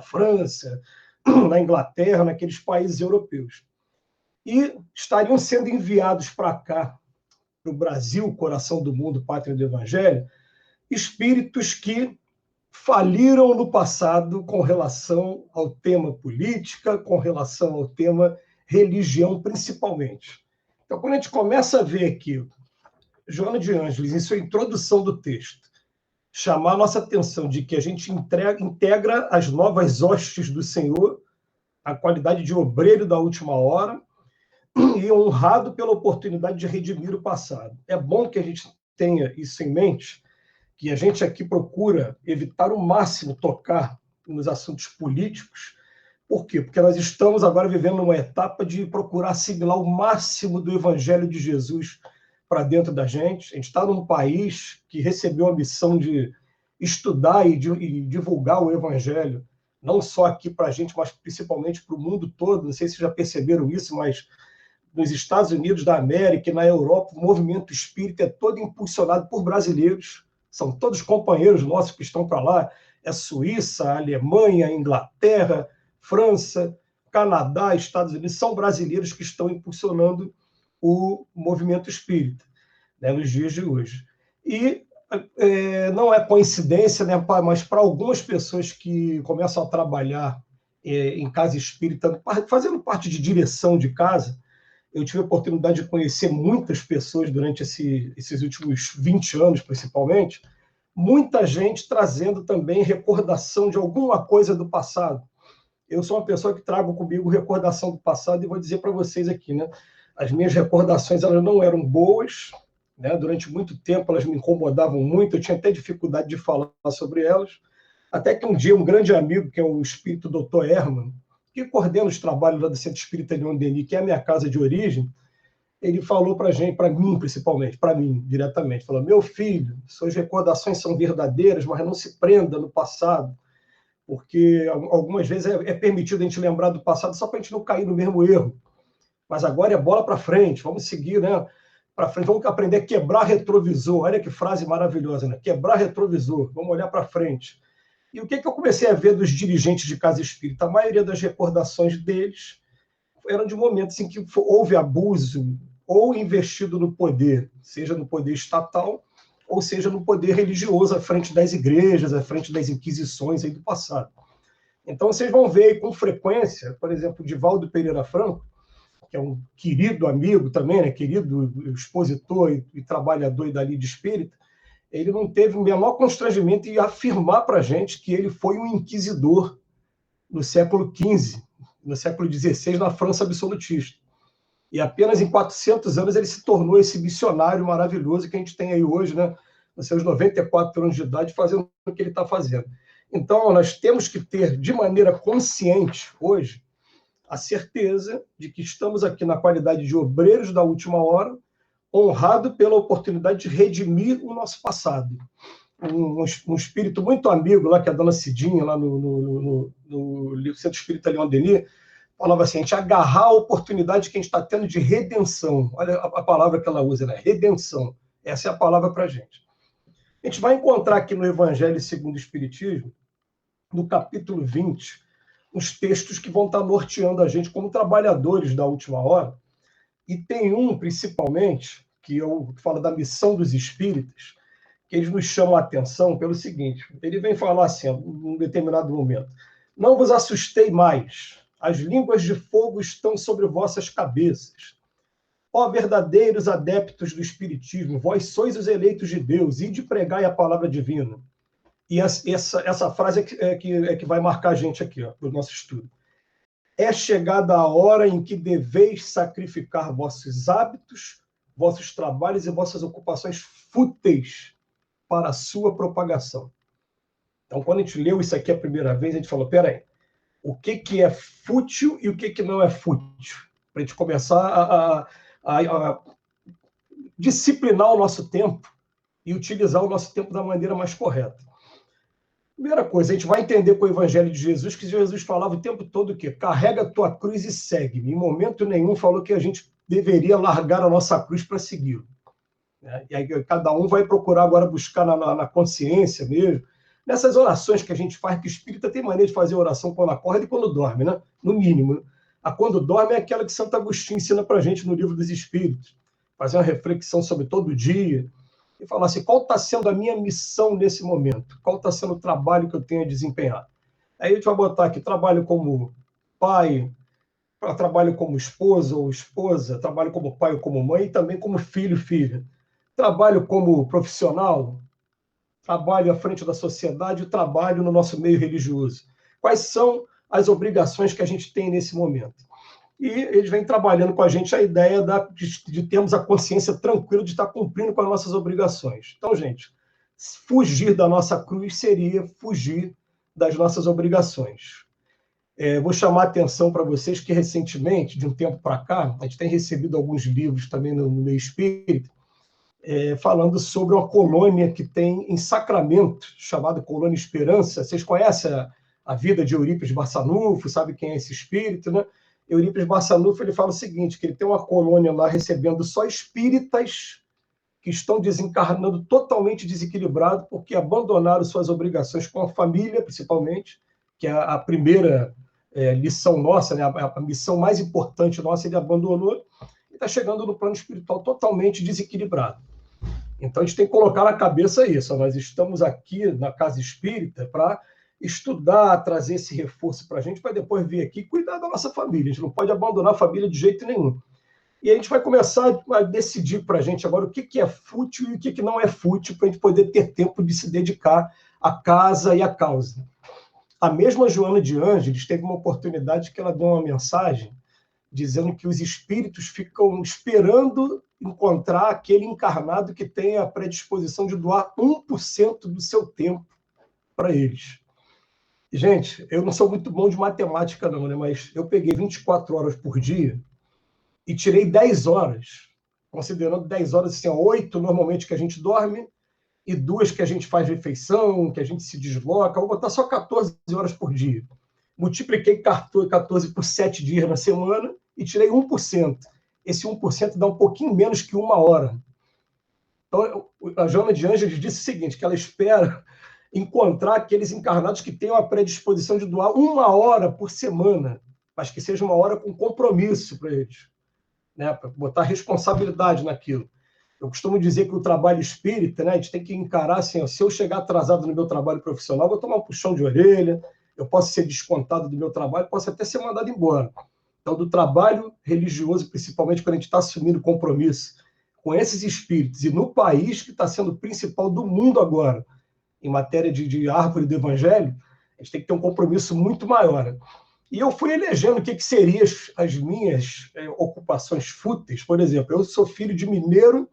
França, na Inglaterra, naqueles países europeus. E estariam sendo enviados para cá, para o Brasil, coração do mundo, pátria do Evangelho, espíritos que faliram no passado com relação ao tema política, com relação ao tema religião, principalmente. Então, quando a gente começa a ver aqui, Joana de Ângeles, em sua introdução do texto, chamar a nossa atenção de que a gente integra as novas hostes do Senhor, a qualidade de obreiro da última hora, e honrado pela oportunidade de redimir o passado. É bom que a gente tenha isso em mente, que a gente aqui procura evitar o máximo tocar nos assuntos políticos. Por quê? Porque nós estamos agora vivendo uma etapa de procurar assimilar o máximo do Evangelho de Jesus para dentro da gente. A gente está num país que recebeu a missão de estudar e divulgar o Evangelho, não só aqui para a gente, mas principalmente para o mundo todo. Não sei se já perceberam isso, mas nos Estados Unidos da América e na Europa, o movimento espírita é todo impulsionado por brasileiros. São todos companheiros nossos que estão para lá. É Suíça, Alemanha, Inglaterra, França, Canadá, Estados Unidos. São brasileiros que estão impulsionando o movimento espírita, né, nos dias de hoje. E não é coincidência, né, mas para algumas pessoas que começam a trabalhar em casa espírita, fazendo parte de direção de casa, eu tive a oportunidade de conhecer muitas pessoas durante esses últimos 20 anos, principalmente, muita gente trazendo também recordação de alguma coisa do passado. Eu sou uma pessoa que trago comigo recordação do passado e vou dizer para vocês aqui, né? As minhas recordações elas não eram boas, né? Durante muito tempo elas me incomodavam muito, eu tinha até dificuldade de falar sobre elas, até que um dia um grande amigo, que é o espírito Dr. Herman, que coordena os trabalhos lá do Centro Espírita Leon Denis, que é a minha casa de origem, ele falou para a gente, para mim principalmente, para mim diretamente, falou: meu filho, suas recordações são verdadeiras, mas não se prenda no passado, porque algumas vezes é permitido a gente lembrar do passado só para a gente não cair no mesmo erro. Mas agora é bola para frente, vamos seguir, né? Para frente, vamos aprender a quebrar retrovisor. Olha que frase maravilhosa, né? Quebrar retrovisor, vamos olhar para frente. E o que eu comecei a ver dos dirigentes de casa espírita? A maioria das recordações deles eram de momentos em que houve abuso ou investido no poder, seja no poder estatal, ou seja no poder religioso, à frente das igrejas, à frente das inquisições aí do passado. Então, vocês vão ver aí com frequência, por exemplo, Divaldo Pereira Franco, que é um querido amigo também, né, querido expositor e trabalhador da lida espírita, ele não teve o menor constrangimento em afirmar para a gente que ele foi um inquisidor no século XV, no século XVI, na França absolutista. E apenas em 400 anos ele se tornou esse missionário maravilhoso que a gente tem aí hoje, né, nos seus 94 anos de idade, fazendo o que ele está fazendo. Então, nós temos que ter, de maneira consciente, hoje, a certeza de que estamos aqui na qualidade de obreiros da última hora, honrado pela oportunidade de redimir o nosso passado. Um espírito muito amigo lá, que é a dona Cidinha, lá no Centro Espírita Leon Denis, falava assim: a gente agarrar a oportunidade que a gente está tendo de redenção. Olha a palavra que ela usa, né? Redenção. Essa é a palavra para a gente. A gente vai encontrar aqui no Evangelho segundo o Espiritismo, no capítulo 20, uns textos que vão estar norteando a gente como trabalhadores da última hora. E tem um, principalmente, que eu falo da missão dos espíritas, que eles nos chamam a atenção pelo seguinte: ele vem falar assim, em um determinado momento: não vos assustei mais, as línguas de fogo estão sobre vossas cabeças. Ó verdadeiros adeptos do espiritismo, vós sois os eleitos de Deus, ide pregai a palavra divina. E essa frase que vai marcar a gente aqui, para o nosso estudo. É chegada a hora em que deveis sacrificar vossos hábitos, vossos trabalhos e vossas ocupações fúteis para a sua propagação. Então, quando a gente leu isso aqui a primeira vez, a gente falou: peraí, o que é fútil e o que não é fútil? Para a gente começar a disciplinar o nosso tempo e utilizar o nosso tempo da maneira mais correta. Primeira coisa, a gente vai entender com o Evangelho de Jesus que Jesus falava o tempo todo o quê? Carrega a tua cruz e segue-me. Em momento nenhum falou que a gente deveria largar a nossa cruz para segui-lo. E aí cada um vai procurar agora buscar na consciência mesmo, nessas orações que a gente faz, que o espírita tem maneira de fazer oração quando acorda e quando dorme, né? No mínimo. A quando dorme é aquela que Santo Agostinho ensina para a gente no Livro dos Espíritos. Fazer uma reflexão sobre todo o dia e falar assim, qual está sendo a minha missão nesse momento? Qual está sendo o trabalho que eu tenho a desempenhar? Aí a gente vai botar aqui, trabalho como pai, trabalho como esposa ou esposa, trabalho como pai ou como mãe, e também como filho, filha. Trabalho como profissional, trabalho à frente da sociedade e trabalho no nosso meio religioso. Quais são as obrigações que a gente tem nesse momento? E eles vêm trabalhando com a gente a ideia de termos a consciência tranquila de estar cumprindo com as nossas obrigações. Então, gente, fugir da nossa cruz seria fugir das nossas obrigações. Vou chamar a atenção para vocês que, recentemente, de um tempo para cá, a gente tem recebido alguns livros também no meio espírita, falando sobre uma colônia que tem em Sacramento, chamada Colônia Esperança. Vocês conhecem a vida de Eurípides Barçanufo, sabe quem é esse espírito, né? Eurípides Barçanufo, ele fala o seguinte, que ele tem uma colônia lá recebendo só espíritas que estão desencarnando totalmente desequilibrados porque abandonaram suas obrigações com a família, principalmente, que é a primeira lição nossa, né? A missão mais importante nossa, ele abandonou e está chegando no plano espiritual totalmente desequilibrado. Então, a gente tem que colocar na cabeça isso. Nós estamos aqui na Casa Espírita para estudar, trazer esse reforço para a gente, para depois vir aqui e cuidar da nossa família. A gente não pode abandonar a família de jeito nenhum. E a gente vai começar a decidir para a gente agora o que é fútil e o que não é fútil, para a gente poder ter tempo de se dedicar à casa e à causa. A mesma Joana de Ângeles teve uma oportunidade que ela deu uma mensagem dizendo que os espíritos ficam esperando encontrar aquele encarnado que tem a predisposição de doar 1% do seu tempo para eles. Gente, eu não sou muito bom de matemática não, né? Mas eu peguei 24 horas por dia e tirei 10 horas, considerando 10 horas, assim, 8 normalmente que a gente dorme e 2 que a gente faz refeição, que a gente se desloca, vou botar só 14 horas por dia. Multipliquei 14 por 7 dias na semana e tirei 1%. Esse 1% dá um pouquinho menos que 1 hora. Então, a Joana de Ângeles disse o seguinte, que ela espera encontrar aqueles encarnados que tenham a predisposição de doar 1 hora por semana, mas que seja 1 hora com compromisso para eles, né? Para botar responsabilidade naquilo. Eu costumo dizer que o trabalho espírita, né, a gente tem que encarar assim, ó, se eu chegar atrasado no meu trabalho profissional, vou tomar um puxão de orelha, eu posso ser descontado do meu trabalho, posso até ser mandado embora. Então, do trabalho religioso, principalmente quando a gente está assumindo compromisso com esses espíritos, e no país que está sendo o principal do mundo agora, em matéria de árvore do evangelho, a gente tem que ter um compromisso muito maior. E eu fui elegendo o que seriam as minhas ocupações fúteis. Por exemplo, eu sou filho de mineiro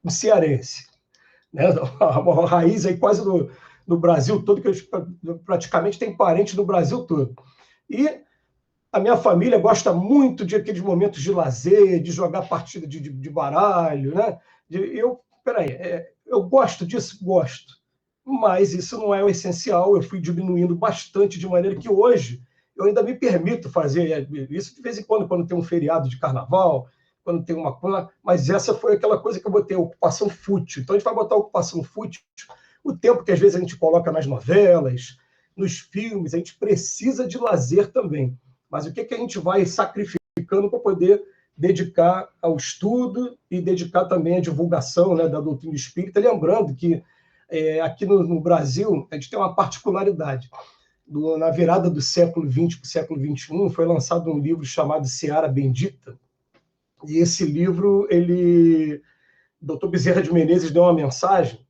e cearense, né? Uma raiz aí quase no Brasil todo, que eu praticamente tem parente no Brasil todo. E a minha família gosta muito de aqueles momentos de lazer, de jogar partida de baralho, né? Eu gosto disso? Gosto. Mas isso não é o essencial. Eu fui diminuindo bastante, de maneira que hoje eu ainda me permito fazer isso de vez em quando tem um feriado de carnaval, quando tem uma coisa, mas essa foi aquela coisa que eu botei, ocupação fútil. Então a gente vai botar ocupação fútil, o tempo que às vezes a gente coloca nas novelas, nos filmes, a gente precisa de lazer também. Mas o que a gente vai sacrificando para poder dedicar ao estudo e dedicar também à divulgação, né, da doutrina espírita, lembrando que aqui no Brasil a gente tem uma particularidade. Na virada do século XX para o século XXI, foi lançado um livro chamado Seara Bendita, e esse livro, Dr. Bezerra de Menezes deu uma mensagem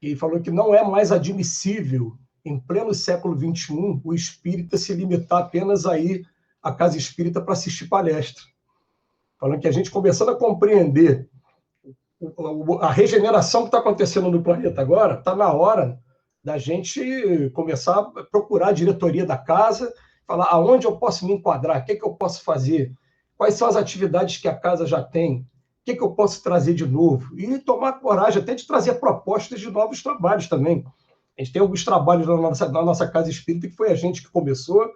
e falou que não é mais admissível, em pleno século XXI, o espírita se limitar apenas a ir à casa espírita para assistir palestra. Falando que a gente, começando a compreender a regeneração que está acontecendo no planeta agora, está na hora da gente começar a procurar a diretoria da casa, falar aonde eu posso me enquadrar, o que eu posso fazer, quais são as atividades que a casa já tem, o que eu posso trazer de novo, e tomar coragem até de trazer propostas de novos trabalhos também. A gente tem alguns trabalhos na nossa casa espírita que foi a gente que começou,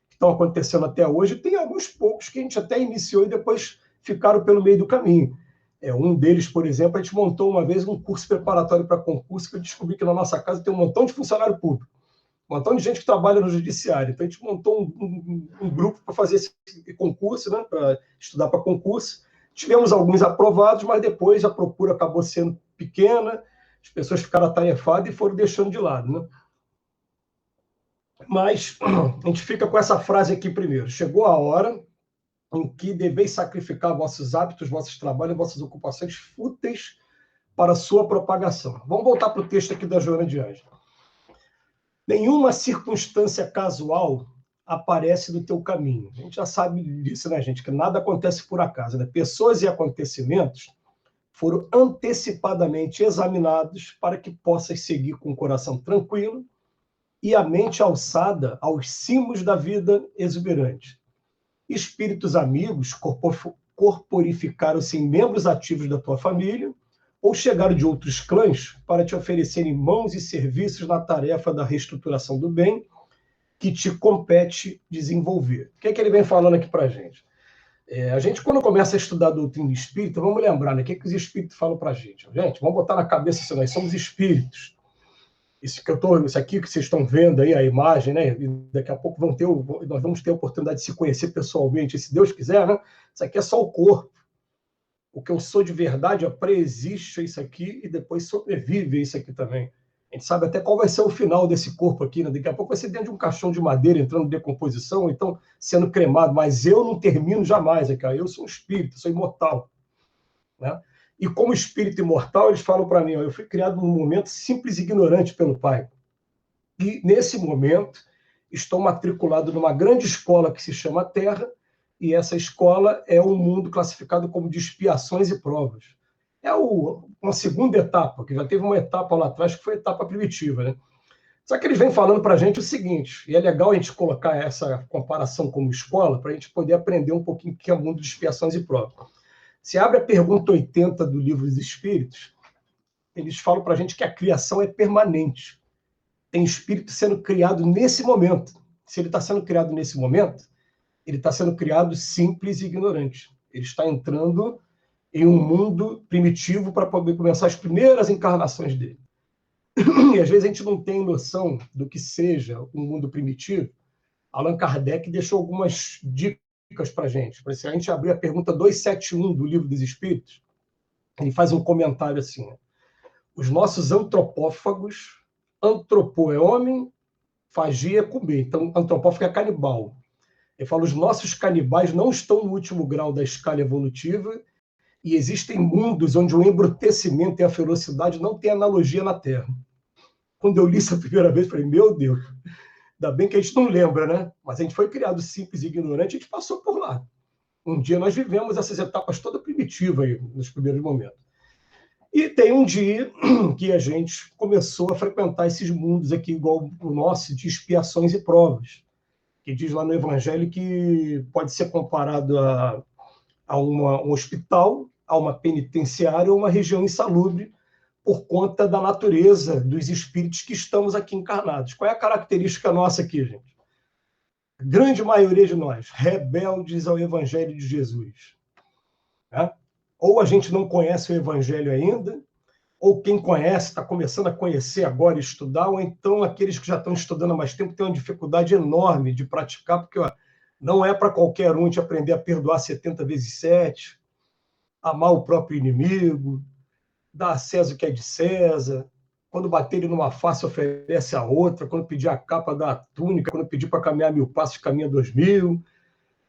que estão acontecendo até hoje, e tem alguns poucos que a gente até iniciou e depois ficaram pelo meio do caminho. Um deles, por exemplo, a gente montou uma vez um curso preparatório para concurso, que eu descobri que na nossa casa tem um montão de funcionário público, um montão de gente que trabalha no judiciário. Então, a gente montou um grupo para fazer esse concurso, né, para estudar para concurso. Tivemos alguns aprovados, mas depois a procura acabou sendo pequena, as pessoas ficaram atarefadas e foram deixando de lado, né? Mas a gente fica com essa frase aqui primeiro. Chegou a hora em que deveis sacrificar vossos hábitos, vossos trabalhos, vossas ocupações fúteis para a sua propagação. Vamos voltar para o texto aqui da Joana de Ângelo. Nenhuma circunstância casual aparece no teu caminho. A gente já sabe disso, né, gente? Que nada acontece por acaso, né? Pessoas e acontecimentos foram antecipadamente examinados para que possas seguir com o coração tranquilo e a mente alçada aos cimos da vida exuberante. Espíritos amigos corporificaram-se em membros ativos da tua família ou chegaram de outros clãs para te oferecerem mãos e serviços na tarefa da reestruturação do bem que te compete desenvolver. O que é que ele vem falando aqui para a gente? A gente, quando começa a estudar a doutrina espírita, vamos lembrar, né? O que os espíritos falam para a gente? Gente, vamos botar na cabeça assim, nós somos espíritos. Isso aqui que vocês estão vendo aí, a imagem, né? E daqui a pouco nós vamos ter a oportunidade de se conhecer pessoalmente, se Deus quiser, né? Isso aqui é só o corpo. O que eu sou de verdade, preexiste isso aqui e depois sobrevive isso aqui também. A gente sabe até qual vai ser o final desse corpo aqui, né? Daqui a pouco vai ser dentro de um caixão de madeira entrando em decomposição, ou então sendo cremado, mas eu não termino jamais, cara. Eu sou um espírito, sou imortal, né? E como espírito imortal, eles falam para mim, eu fui criado num momento simples e ignorante pelo Pai. E, nesse momento, estou matriculado numa grande escola que se chama Terra, e essa escola é um mundo classificado como de expiações e provas. Uma segunda etapa, que já teve uma etapa lá atrás, que foi a etapa primitiva, né? Só que eles vêm falando para a gente o seguinte, e é legal a gente colocar essa comparação como escola, para a gente poder aprender um pouquinho o que é o mundo de expiações e provas. Se abre a pergunta 80 do Livro dos Espíritos, eles falam para a gente que a criação é permanente. Tem espírito sendo criado nesse momento. Se ele está sendo criado nesse momento, ele está sendo criado simples e ignorante. Ele está entrando em um mundo primitivo para poder começar as primeiras encarnações dele. E às vezes a gente não tem noção do que seja um mundo primitivo. Allan Kardec deixou algumas dicas para a gente. Se a gente abrir a pergunta 271 do Livro dos Espíritos, ele faz um comentário assim: os nossos antropófagos, antropô é homem, fagia é comer. Então, antropófago é canibal. Ele fala: os nossos canibais não estão no último grau da escala evolutiva e existem mundos onde o embrutecimento e a ferocidade não têm analogia na Terra. Quando eu li isso a primeira vez, eu falei, meu Deus, ainda bem que a gente não lembra, né? Mas a gente foi criado simples e ignorante, a gente passou por lá. Um dia nós vivemos essas etapas todas primitivas aí, nos primeiros momentos. E tem um dia que a gente começou a frequentar esses mundos aqui, igual o nosso, de expiações e provas, que diz lá no Evangelho que pode ser comparado a um hospital, a uma penitenciária ou uma região insalubre, por conta da natureza dos espíritos que estamos aqui encarnados. Qual é a característica nossa aqui, gente? A grande maioria de nós, rebeldes ao Evangelho de Jesus. Né? Ou a gente não conhece o Evangelho ainda, ou quem conhece, está começando a conhecer agora e estudar, ou então aqueles que já estão estudando há mais tempo têm uma dificuldade enorme de praticar, porque não é para qualquer um de aprender a perdoar 70 vezes 7, amar o próprio inimigo, dar a César o que é de César, quando bater ele numa face, oferece a outra, quando pedir a capa, dá a túnica, quando pedir para caminhar 1000 passos, caminha 2000.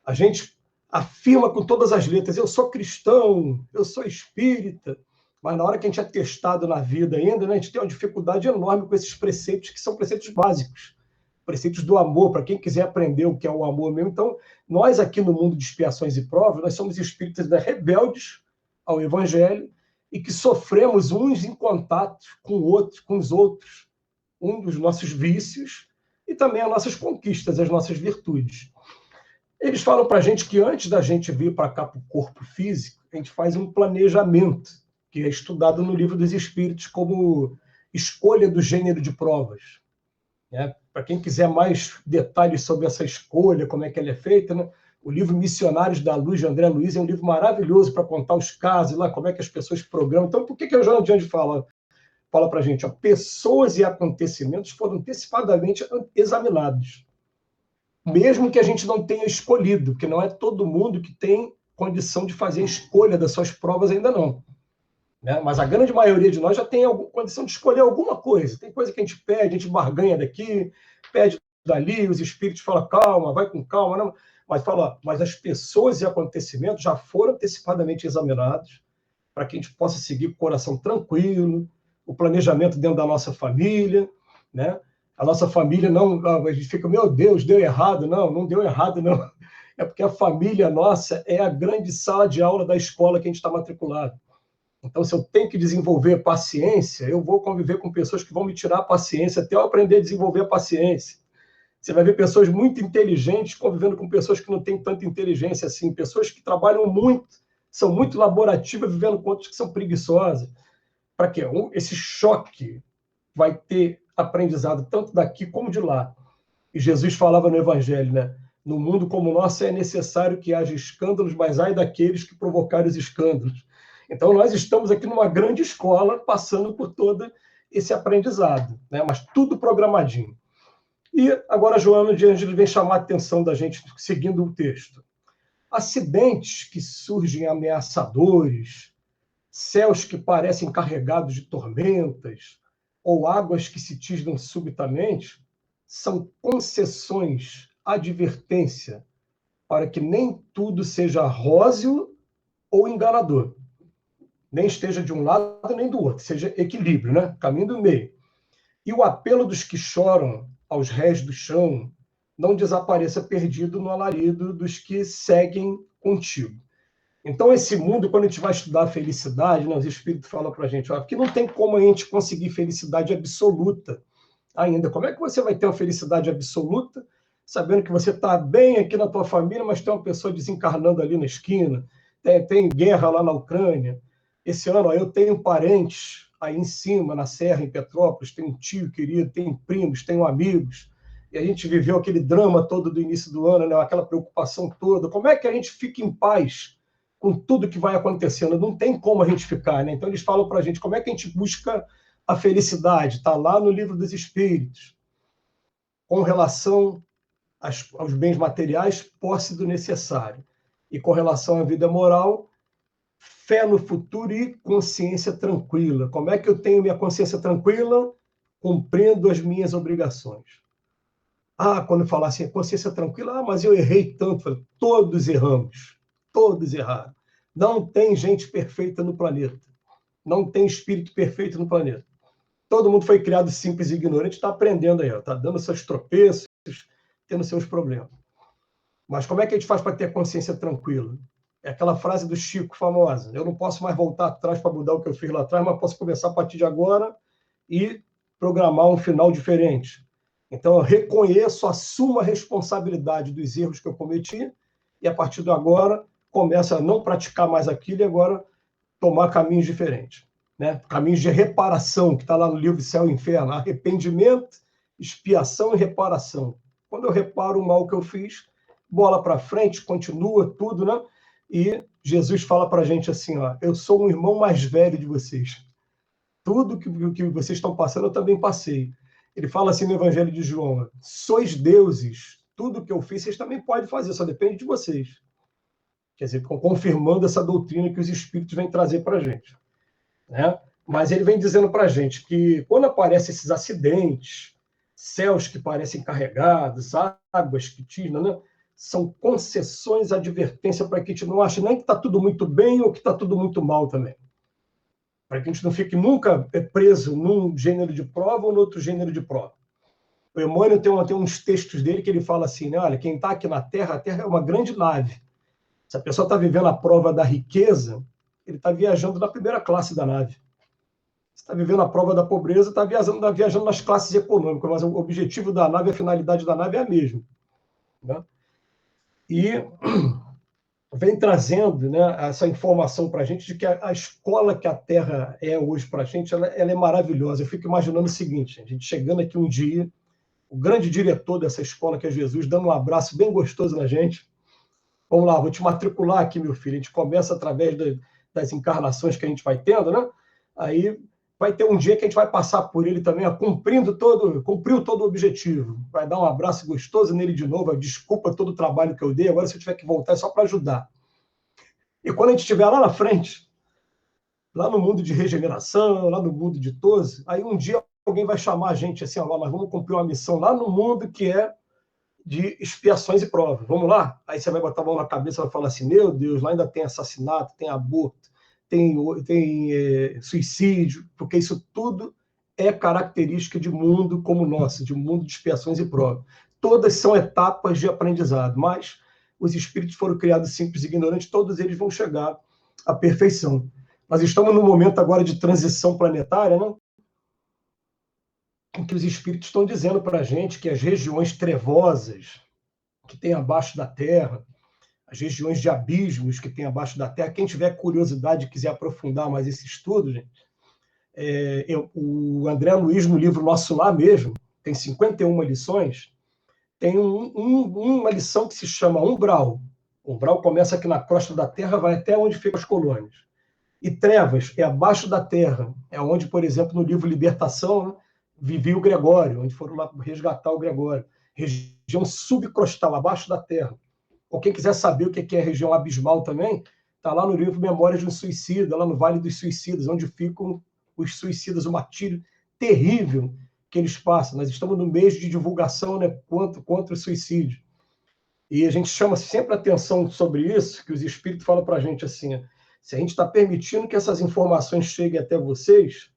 A gente afirma com todas as letras, eu sou cristão, eu sou espírita, mas na hora que a gente é testado na vida ainda, né, a gente tem uma dificuldade enorme com esses preceitos, que são preceitos básicos, preceitos do amor, para quem quiser aprender o que é o amor mesmo. Então, nós aqui no mundo de expiações e provas, nós somos espíritas rebeldes ao Evangelho, e que sofremos uns em contato com os outros, um dos nossos vícios e também as nossas conquistas, as nossas virtudes. Eles falam para a gente que antes da gente vir para cá para o corpo físico, a gente faz um planejamento, que é estudado no Livro dos Espíritos como escolha do gênero de provas. Para quem quiser mais detalhes sobre essa escolha, como é que ela é feita, né? O livro Missionários da Luz, de André Luiz, é um livro maravilhoso para contar os casos, lá, como é que as pessoas programam. Então, por que o Joana de Anjos fala para a gente? Ó, pessoas e acontecimentos foram antecipadamente examinados. Mesmo que a gente não tenha escolhido, porque não é todo mundo que tem condição de fazer a escolha das suas provas ainda não. Né? Mas a grande maioria de nós já tem condição de escolher alguma coisa. Tem coisa que a gente pede, a gente barganha daqui, pede dali, os espíritos falam, calma, vai com calma. Não. Mas fala, mas as pessoas e acontecimentos já foram antecipadamente examinados para que a gente possa seguir com o coração tranquilo, o planejamento dentro da nossa família, né? A nossa família não, a gente fica, meu Deus, deu errado. Não, não deu errado, não. É porque a família nossa é a grande sala de aula da escola que a gente está matriculado. Então, se eu tenho que desenvolver paciência, eu vou conviver com pessoas que vão me tirar a paciência até eu aprender a desenvolver a paciência. Você vai ver pessoas muito inteligentes convivendo com pessoas que não têm tanta inteligência assim, pessoas que trabalham muito, são muito laborativas, vivendo com outras que são preguiçosas. Para quê? Esse choque vai ter aprendizado tanto daqui como de lá. E Jesus falava no Evangelho, né? No mundo como o nosso é necessário que haja escândalos, mas ai daqueles que provocarem os escândalos. Então, nós estamos aqui numa grande escola, passando por todo esse aprendizado, né? Mas tudo programadinho. E agora a Joana de Ângeles vem chamar a atenção da gente, seguindo o texto. Acidentes que surgem ameaçadores, céus que parecem carregados de tormentas, ou águas que se tisnam subitamente, são concessões, advertência, para que nem tudo seja róseo ou enganador. Nem esteja de um lado nem do outro, seja equilíbrio, né? Caminho do meio. E o apelo dos que choram aos réis do chão não desapareça perdido no alarido dos que seguem contigo. Então, esse mundo, quando a gente vai estudar a felicidade, né, os espíritos falam para a gente, ó, que não tem como a gente conseguir felicidade absoluta ainda. Como é que você vai ter uma felicidade absoluta, sabendo que você está bem aqui na tua família, mas tem uma pessoa desencarnando ali na esquina, tem guerra lá na Ucrânia. Esse ano, ó, eu tenho parentes aí em cima, na Serra, em Petrópolis, tenho um tio querido, tenho primos, tenho amigos, e a gente viveu aquele drama todo do início do ano, né, aquela preocupação toda. Como é que a gente fica em paz com tudo que vai acontecendo? Não tem como a gente ficar, né? Então eles falam para a gente como é que a gente busca a felicidade. Está lá no Livro dos Espíritos. Com relação aos bens materiais, posse do necessário. E com relação à vida moral, fé no futuro e consciência tranquila. Como é que eu tenho minha consciência tranquila? Cumprindo as minhas obrigações. Quando falar assim, consciência tranquila, mas eu errei tanto. Todos erramos. Todos erraram. Não tem gente perfeita no planeta. Não tem espírito perfeito no planeta. Todo mundo foi criado simples e ignorante, está aprendendo aí, está dando seus tropeços, tendo seus problemas. Mas como é que a gente faz para ter a consciência tranquila? É aquela frase do Chico famosa, eu não posso mais voltar atrás para mudar o que eu fiz lá atrás, mas posso começar a partir de agora e programar um final diferente. Então, eu reconheço, assumo a responsabilidade dos erros que eu cometi e, a partir de agora, começo a não praticar mais aquilo e agora tomar caminhos diferentes. Né? Caminhos de reparação, que está lá no livro Céu e Inferno. Arrependimento, expiação e reparação. Quando eu reparo o mal que eu fiz, bola para frente, continua tudo, né? E Jesus fala para a gente assim, ó, eu sou um irmão mais velho de vocês. Tudo que vocês estão passando, eu também passei. Ele fala assim no Evangelho de João, sois deuses, tudo que eu fiz, vocês também podem fazer, só depende de vocês. Quer dizer, confirmando essa doutrina que os espíritos vêm trazer para a gente. Né? Mas ele vem dizendo para a gente que quando aparecem esses acidentes, céus que parecem carregados, águas que tisnam, né? São concessões, advertência para que a gente não ache nem que está tudo muito bem ou que está tudo muito mal também. Para que a gente não fique nunca preso num gênero de prova ou no outro gênero de prova. O Emmanuel tem uns textos dele que ele fala assim, né? Olha, quem está aqui na Terra, a Terra é uma grande nave. Se a pessoa está vivendo a prova da riqueza, ele está viajando na primeira classe da nave. Se está vivendo a prova da pobreza, está viajando nas classes econômicas, mas o objetivo da nave, a finalidade da nave é a mesma. Né? E vem trazendo, né, essa informação para a gente de que a escola que a Terra é hoje para a gente, ela é maravilhosa. Eu fico imaginando o seguinte, a gente chegando aqui um dia, o grande diretor dessa escola, que é Jesus, dando um abraço bem gostoso na gente, Vamos lá, vou te matricular aqui, meu filho. A gente começa através das encarnações que a gente vai tendo, né? Aí vai ter um dia que a gente vai passar por ele também, cumpriu todo o objetivo. Vai dar um abraço gostoso nele de novo, desculpa todo o trabalho que eu dei, agora se eu tiver que voltar é só para ajudar. E quando a gente estiver lá na frente, lá no mundo de regeneração, lá no mundo de todos, aí um dia alguém vai chamar a gente assim, ó, nós vamos cumprir uma missão lá no mundo que é de expiações e provas. Vamos lá? Aí você vai botar a mão na cabeça e vai falar assim, meu Deus, lá ainda tem assassinato, tem aborto, tem suicídio, porque isso tudo é característica de mundo como o nosso, de mundo de expiações e provas. Todas são etapas de aprendizado, mas os espíritos foram criados simples e ignorantes, todos eles vão chegar à perfeição. Nós estamos num momento agora de transição planetária, né? Em que os espíritos estão dizendo para a gente que as regiões trevosas que tem abaixo da Terra, as regiões de abismos que tem abaixo da Terra, quem tiver curiosidade e quiser aprofundar mais esse estudo, gente, o André Luiz, no livro Nosso Lar mesmo, tem 51 lições, tem uma lição que se chama Umbral. O umbral começa aqui na crosta da Terra, vai até onde ficam as colônias. E trevas é abaixo da Terra, é onde, por exemplo, no livro Libertação, né, vivia o Gregório, onde foram lá resgatar o Gregório. Região subcrostal, abaixo da Terra. Ou quem quiser saber o que é a região abismal também, está lá no livro Memórias de um Suicida, lá no Vale dos Suicidas, onde ficam os suicidas, o martírio terrível que eles passam. Nós estamos no mês de divulgação, né, contra o suicídio. E a gente chama sempre atenção sobre isso, que os espíritos falam para a gente assim, se a gente está permitindo que essas informações cheguem até vocês,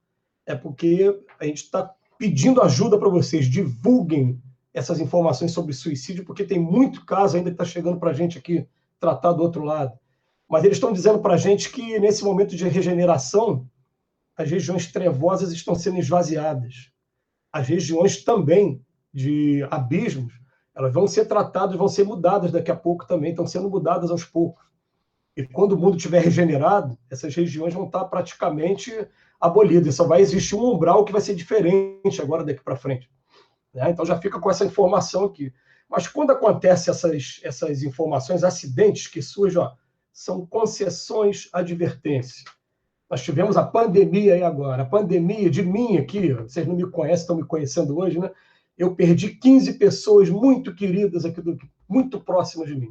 é porque a gente está pedindo ajuda para vocês, divulguem essas informações sobre suicídio, porque tem muito caso ainda que está chegando para a gente aqui, tratar do outro lado. Mas eles estão dizendo para a gente que, nesse momento de regeneração, as regiões trevosas estão sendo esvaziadas. As regiões também de abismos, elas vão ser tratadas, vão ser mudadas daqui a pouco também, estão sendo mudadas aos poucos. E quando o mundo estiver regenerado, essas regiões vão estar praticamente abolidas. Só vai existir um umbral que vai ser diferente agora daqui para frente. Então já fica com essa informação aqui. Mas quando acontecem essas informações, acidentes que surgem, ó, são concessões advertência. Nós tivemos a pandemia aí agora, a pandemia de mim aqui, vocês não me conhecem, estão me conhecendo hoje, né? Eu perdi 15 pessoas muito queridas aqui, muito próximas de mim.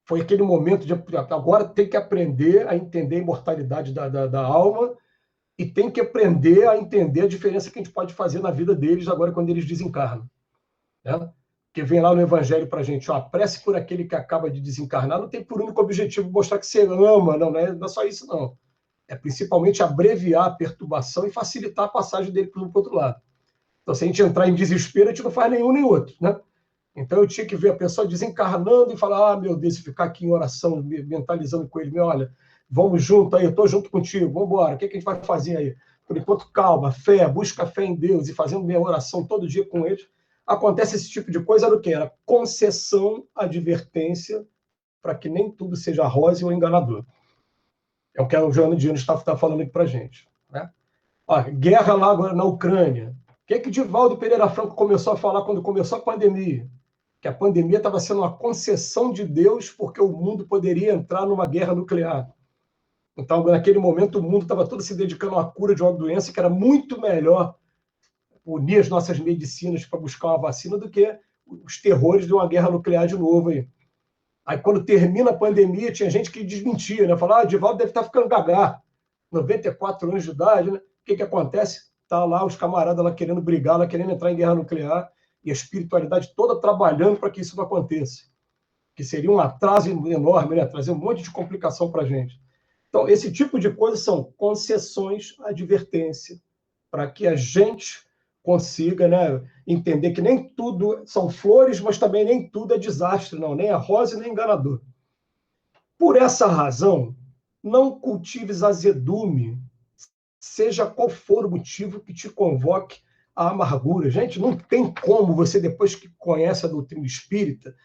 Foi aquele momento de agora tem que aprender a entender a imortalidade da alma e tem que aprender a entender a diferença que a gente pode fazer na vida deles agora quando eles desencarnam. Né? Porque vem lá no Evangelho para a gente, ó, prece por aquele que acaba de desencarnar, não tem por único objetivo mostrar que você ama, não é só isso, não. É principalmente abreviar a perturbação e facilitar a passagem dele para o outro lado. Então, se a gente entrar em desespero, a gente não faz nenhum nem outro, né? Então, eu tinha que ver a pessoa desencarnando e falar, meu Deus, ficar aqui em oração, mentalizando com ele, olha, vamos junto aí, eu estou junto contigo, vamos embora, o que a gente vai fazer aí? Por enquanto, calma, fé, busca fé em Deus e fazendo minha oração todo dia com eles. Acontece esse tipo de coisa, era o quê? Era concessão, advertência, para que nem tudo seja rosa ou enganador. É o que o Joana Dino está falando aqui para a gente. Né? Ó, guerra lá agora na Ucrânia. O que Divaldo Pereira Franco começou a falar quando começou a pandemia? Que a pandemia estava sendo uma concessão de Deus porque o mundo poderia entrar numa guerra nuclear. Então, naquele momento, o mundo estava todo se dedicando à cura de uma doença que era muito melhor unir as nossas medicinas para buscar uma vacina do que os terrores de uma guerra nuclear de novo. Aí quando termina a pandemia, tinha gente que desmentia, né? Falava, Divaldo deve estar ficando gagá, 94 anos de idade, né? O que acontece? Tá lá os camaradas lá querendo brigar, lá querendo entrar em guerra nuclear, e a espiritualidade toda trabalhando para que isso não aconteça. Que seria um atraso enorme, né? Trazer um monte de complicação para a gente. Então, esse tipo de coisa são concessões, advertência, para que a gente consiga, né, entender que nem tudo são flores, mas também nem tudo é desastre, não, nem é rosa nem enganador. Por essa razão, não cultives azedume, seja qual for o motivo que te convoque à amargura. Gente, não tem como você, depois que conhece a doutrina espírita,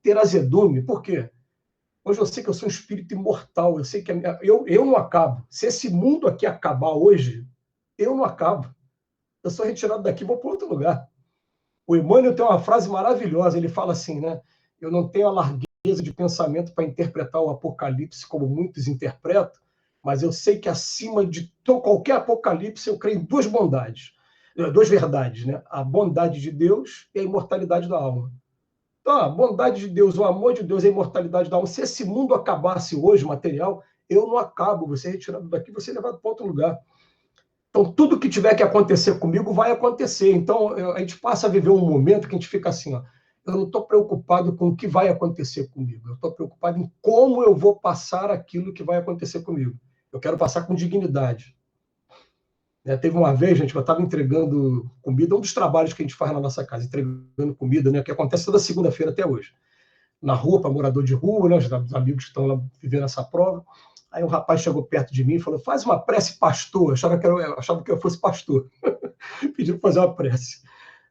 ter azedume. Por quê? Hoje eu sei que eu sou um espírito imortal, eu sei que eu não acabo. Se esse mundo aqui acabar hoje, eu não acabo. Eu sou retirado daqui e vou para outro lugar. O Emmanuel tem uma frase maravilhosa, ele fala assim, né? Eu não tenho a largueza de pensamento para interpretar o Apocalipse como muitos interpretam, mas eu sei que acima de qualquer Apocalipse eu creio em duas bondades, duas verdades, né? A bondade de Deus e a imortalidade da alma. Então, a bondade de Deus, o amor de Deus e a imortalidade da alma. Se esse mundo acabasse hoje, material, eu não acabo. Você é retirado daqui, você é levado para outro lugar. Então, tudo que tiver que acontecer comigo vai acontecer. Então, a gente passa a viver um momento que a gente fica assim, ó, eu não estou preocupado com o que vai acontecer comigo. Eu estou preocupado em como eu vou passar aquilo que vai acontecer comigo. Eu quero passar com dignidade. Teve uma vez, gente, que eu estava entregando comida, um dos trabalhos que a gente faz na nossa casa, entregando comida, né, que acontece toda segunda-feira até hoje. Na rua, para morador de rua, né, os amigos que estão lá vivendo essa prova. Aí um rapaz chegou perto de mim e falou, faz uma prece, pastor. Achava que eu fosse pastor. Pediram para fazer uma prece.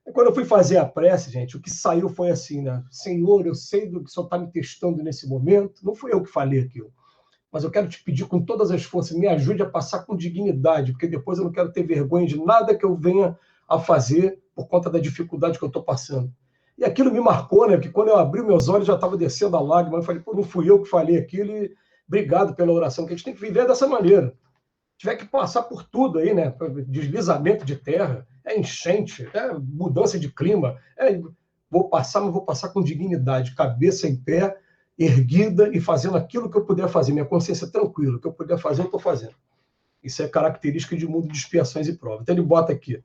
E quando eu fui fazer a prece, gente, o que saiu foi assim, né? Senhor, eu sei do que o Senhor está me testando nesse momento. Não fui eu que falei aquilo. Mas eu quero te pedir com todas as forças, me ajude a passar com dignidade, porque depois eu não quero ter vergonha de nada que eu venha a fazer por conta da dificuldade que eu estou passando. E aquilo me marcou, né? Porque quando eu abri meus olhos já estava descendo a lágrima. Eu falei, pô, não fui eu que falei aquilo e obrigado pela oração, que a gente tem que viver dessa maneira. Tiver que passar por tudo aí, né? Deslizamento de terra, enchente, mudança de clima. Vou passar, mas vou passar com dignidade, cabeça em pé, erguida e fazendo aquilo que eu puder fazer, minha consciência tranquila, o que eu puder fazer, eu estou fazendo. Isso é característica de mundo de expiações e provas. Então ele bota aqui,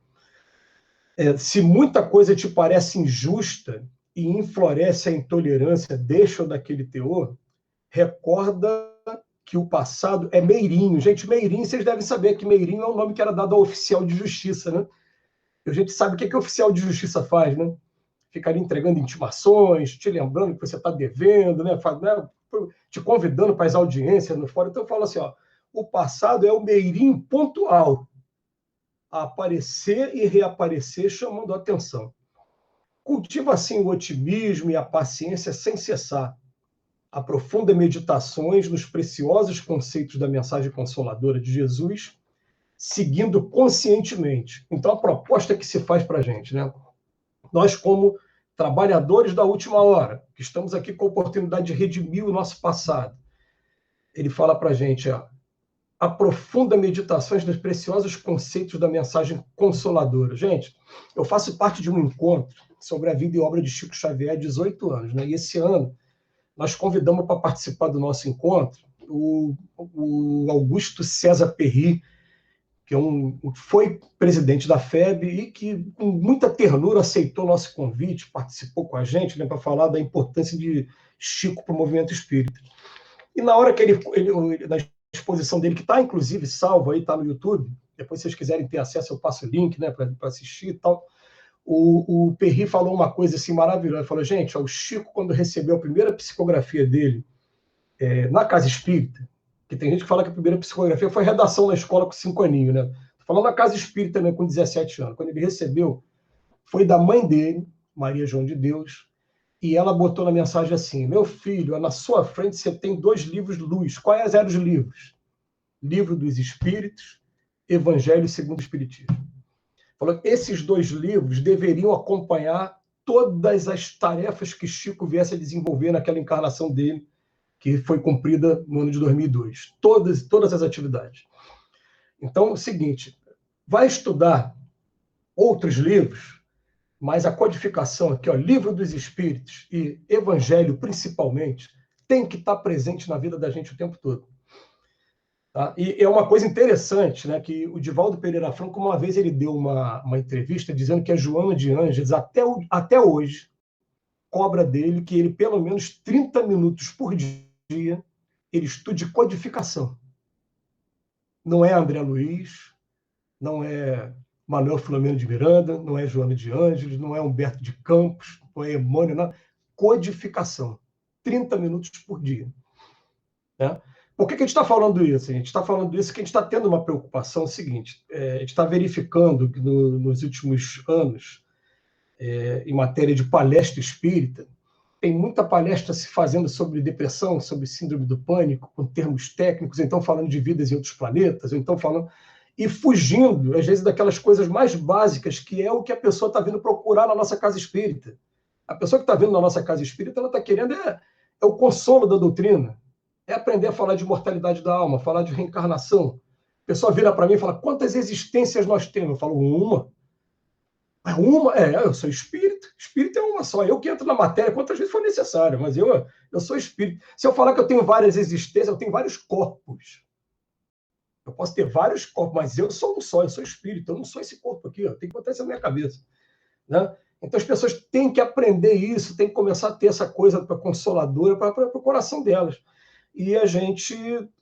se muita coisa te parece injusta e infloresce a intolerância, deixa daquele teor, recorda que o passado é meirinho. Gente, meirinho, vocês devem saber que meirinho é o nome que era dado ao oficial de justiça, né? E a gente sabe o que o oficial de justiça faz, né? Fica ali entregando intimações, te lembrando que você está devendo, né? Te convidando para as audiências no fórum. Então eu falo assim, ó, o passado é o meirinho pontual a aparecer e reaparecer chamando a atenção. Cultiva assim o otimismo e a paciência sem cessar. Aprofunda meditações nos preciosos conceitos da mensagem consoladora de Jesus, seguindo conscientemente. Então a proposta que se faz para a gente, né? Nós, como trabalhadores da última hora, que estamos aqui com a oportunidade de redimir o nosso passado, ele fala para a gente, ó, aprofunda meditações dos preciosos conceitos da mensagem consoladora. Gente, eu faço parte de um encontro sobre a vida e obra de Chico Xavier há 18 anos, né? E esse ano nós convidamos para participar do nosso encontro o Augusto César Perry, que foi presidente da FEB e que, com muita ternura, aceitou nosso convite, participou com a gente, né, para falar da importância de Chico para o movimento espírita. E na hora que ele na exposição dele, que está, inclusive, salvo aí, está no YouTube, depois, se vocês quiserem ter acesso, eu passo o link, né, para assistir e tal, o Perry falou uma coisa assim maravilhosa. Ele falou, gente, o Chico, quando recebeu a primeira psicografia dele na Casa Espírita, que tem gente que fala que a primeira psicografia foi redação na escola com 5 aninhos, né? Tô falando na Casa Espírita, né, com 17 anos. Quando ele recebeu, foi da mãe dele, Maria João de Deus, e ela botou na mensagem assim, meu filho, na sua frente você tem 2 livros de luz. Quais eram os livros? Livro dos Espíritos, Evangelho segundo o Espiritismo. Falou que esses 2 livros deveriam acompanhar todas as tarefas que Chico viesse a desenvolver naquela encarnação dele, que foi cumprida no ano de 2002. Todas as atividades. Então, é o seguinte, vai estudar outros livros, mas a codificação aqui, ó, Livro dos Espíritos e Evangelho, principalmente, tem que estar presente na vida da gente o tempo todo. Tá? E é uma coisa interessante, né, que o Divaldo Pereira Franco, uma vez ele deu uma entrevista dizendo que a Joana de Ângeles, até hoje, cobra dele que ele, pelo menos 30 minutos por dia, ele estude codificação. Não é André Luiz, não é Manuel Filomeno de Miranda, não é Joana de Ângeles, não é Humberto de Campos, não é Emmanuel, não. Codificação. 30 minutos por dia. Né? Por que a gente está falando isso? A gente está falando isso porque a gente está tendo uma preocupação seguinte, a gente está verificando que nos últimos anos, em matéria de palestra espírita, tem muita palestra se fazendo sobre depressão, sobre síndrome do pânico, com termos técnicos, então falando de vidas em outros planetas, ou então falando... E fugindo, às vezes, daquelas coisas mais básicas, que é o que a pessoa está vindo procurar na nossa casa espírita. A pessoa que está vindo na nossa casa espírita, ela está querendo é o consolo da doutrina. É aprender a falar de mortalidade da alma, falar de reencarnação. O pessoal vira para mim e fala, quantas existências nós temos? Eu falo, uma. É uma? Eu sou espírito. Espírito é uma só. Eu que entro na matéria quantas vezes for necessário, mas eu sou espírito. Se eu falar que eu tenho várias existências, eu tenho vários corpos. Eu posso ter vários corpos, mas eu sou um só, eu sou espírito. Eu não sou esse corpo aqui, ó. Tem que botar isso na minha cabeça. Né? Então as pessoas têm que aprender isso, têm que começar a ter essa coisa consoladora para o coração delas. E a gente